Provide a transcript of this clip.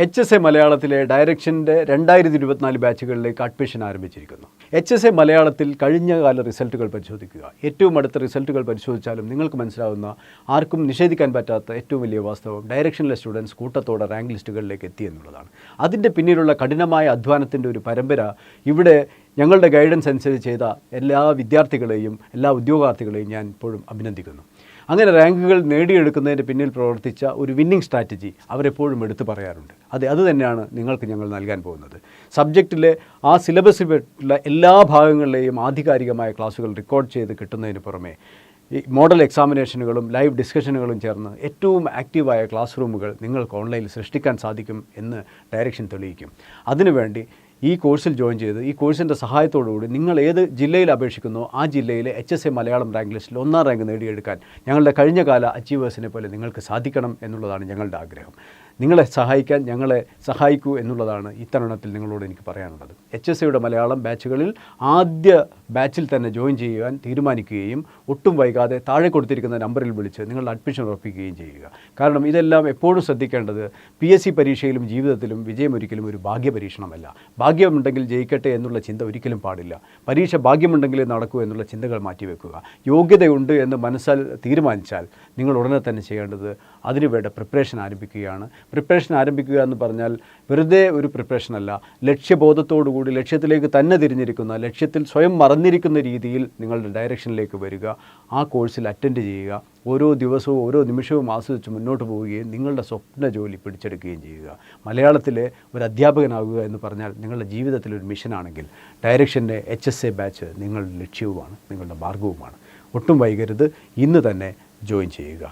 HSA മലയാളത്തിലെ ഡയറക്ഷൻ്റെ 2024 ബാച്ചുകളിലേക്ക് admission ആരംഭിച്ചിരിക്കുന്നു. HSA മലയാളത്തിൽ കഴിഞ്ഞകാല റിസൾട്ടുകൾ പരിശോധിക്കുക. ഏറ്റവും അടുത്ത റിസൾട്ടുകൾ പരിശോധിച്ചാലും നിങ്ങൾക്ക് മനസ്സിലാവുന്ന ആർക്കും നിഷേധിക്കാൻ പറ്റാത്ത ഏറ്റവും വലിയ വാസ്തവം ഡയറക്ഷനിലെ സ്റ്റുഡൻസ് കൂട്ടത്തോടെ റാങ്ക് ലിസ്റ്റുകളിലേക്ക് എത്തി എന്നുള്ളതാണ്. അതിൻ്റെ പിന്നിലുള്ള കഠിനമായ അധ്വാനത്തിൻ്റെ ഒരു പരമ്പര ഇവിടെ ഞങ്ങളുടെ ഗൈഡൻസ് അനുസരിച്ച് ചെയ്ത എല്ലാ വിദ്യാർത്ഥികളെയും എല്ലാ ഉദ്യോഗാർത്ഥികളെയും ഞാൻ ഇപ്പോഴും അഭിനന്ദിക്കുന്നു. അങ്ങനെ റാങ്കുകൾ നേടിയെടുക്കുന്നതിന് പിന്നിൽ പ്രവർത്തിച്ച ഒരു വിന്നിംഗ് സ്ട്രാറ്റജി അവരെപ്പോഴും എടുത്തു പറയാറുണ്ട്. അത് തന്നെയാണ് നിങ്ങൾക്ക് ഞങ്ങൾ നൽകാൻ പോകുന്നത്. സബ്ജക്റ്റിലെ ആ സിലബസിൽ പെട്ടുള്ള എല്ലാ ഭാഗങ്ങളിലെയും ആധികാരികമായ ക്ലാസ്സുകൾ റെക്കോർഡ് ചെയ്ത് കിട്ടുന്നതിന് പുറമെ ഈ മോഡൽ എക്സാമിനേഷനുകളും ലൈവ് ഡിസ്കഷനുകളും ചേർന്ന് ഏറ്റവും ആക്റ്റീവായ ക്ലാസ് റൂമുകൾ നിങ്ങൾക്ക് ഓൺലൈനിൽ സൃഷ്ടിക്കാൻ സാധിക്കും എന്ന് ഡയറക്ഷൻ തെളിയിക്കും. അതിനുവേണ്ടി ഈ കോഴ്സിൽ ജോയിൻ ചെയ്ത് ഈ കോഴ്സിൻ്റെ സഹായത്തോടുകൂടി നിങ്ങൾ ഏത് ജില്ലയിൽ അപേക്ഷിക്കുന്നോ ആ ജില്ലയിലെ HSA മലയാളം റാങ്ക് ലിസ്റ്റിൽ 1ാം റാങ്ക് നേടിയെടുക്കാൻ ഞങ്ങളുടെ കഴിഞ്ഞകാല അച്ചീവേഴ്സിനെ പോലെ നിങ്ങൾക്ക് സാധിക്കണം എന്നുള്ളതാണ് ഞങ്ങളുടെ ആഗ്രഹം. നിങ്ങളെ സഹായിക്കാൻ ഞങ്ങളെ സഹായിക്കൂ എന്നുള്ളതാണ് ഈ തരുണത്തിൽ നിങ്ങളോട് എനിക്ക് പറയാനുള്ളത്. HSAയുടെ മലയാളം ബാച്ചുകളിൽ ആദ്യ ബാച്ചിൽ തന്നെ ജോയിൻ ചെയ്യുവാൻ തീരുമാനിക്കുകയും ഒട്ടും വൈകാതെ താഴെ കൊടുത്തിരിക്കുന്ന നമ്പറിൽ വിളിച്ച് നിങ്ങളുടെ അഡ്മിഷൻ ഉറപ്പിക്കുകയും ചെയ്യുക. കാരണം ഇതെല്ലാം എപ്പോഴും ശ്രദ്ധിക്കേണ്ടത് PSC പരീക്ഷയിലും ജീവിതത്തിലും വിജയമൊരിക്കലും ഒരു ഭാഗ്യപരീക്ഷണമല്ല. ഭാഗ്യമുണ്ടെങ്കിൽ ജയിക്കട്ടെ എന്നുള്ള ചിന്ത ഒരിക്കലും പാടില്ല. പരീക്ഷ ഭാഗ്യമുണ്ടെങ്കിലേ നടക്കൂ എന്നുള്ള ചിന്തകൾ മാറ്റിവെക്കുക. യോഗ്യതയുണ്ട് എന്ന് മനസ്സാൽ തീരുമാനിച്ചാൽ നിങ്ങൾ ഉടനെ തന്നെ ചെയ്യേണ്ടത് അതിനുവേണ്ട പ്രിപ്പറേഷൻ ആരംഭിക്കുകയാണ്. പ്രിപ്പറേഷൻ ആരംഭിക്കുക എന്ന് പറഞ്ഞാൽ വെറുതെ ഒരു പ്രിപ്പറേഷൻ അല്ല, ലക്ഷ്യബോധത്തോടുകൂടി ലക്ഷ്യത്തിലേക്ക് തന്നെ തിരിഞ്ഞിരിക്കുന്ന, ലക്ഷ്യത്തിൽ സ്വയം മറന്നിരിക്കുന്ന രീതിയിൽ നിങ്ങളുടെ ഡയറക്ഷനിലേക്ക് വരിക, ആ കോഴ്സിൽ അറ്റൻഡ് ചെയ്യുക, ഓരോ ദിവസവും ഓരോ നിമിഷവും ആസ്വദിച്ച് മുന്നോട്ട് പോവുകയും നിങ്ങളുടെ സ്വപ്ന ജോലി പിടിച്ചെടുക്കുകയും ചെയ്യുക. മലയാളത്തിലെ ഒരു അധ്യാപകനാകുക എന്ന് പറഞ്ഞാൽ നിങ്ങളുടെ ജീവിതത്തിലൊരു മിഷനാണെങ്കിൽ ഡയറക്ഷൻ്റെ HSA ബാച്ച് നിങ്ങളുടെ ലക്ഷ്യവുമാണ്, നിങ്ങളുടെ മാർഗവുമാണ്. ഒട്ടും വൈകരുത്, ഇന്ന് തന്നെ ജോയിൻ ചെയ്യുക.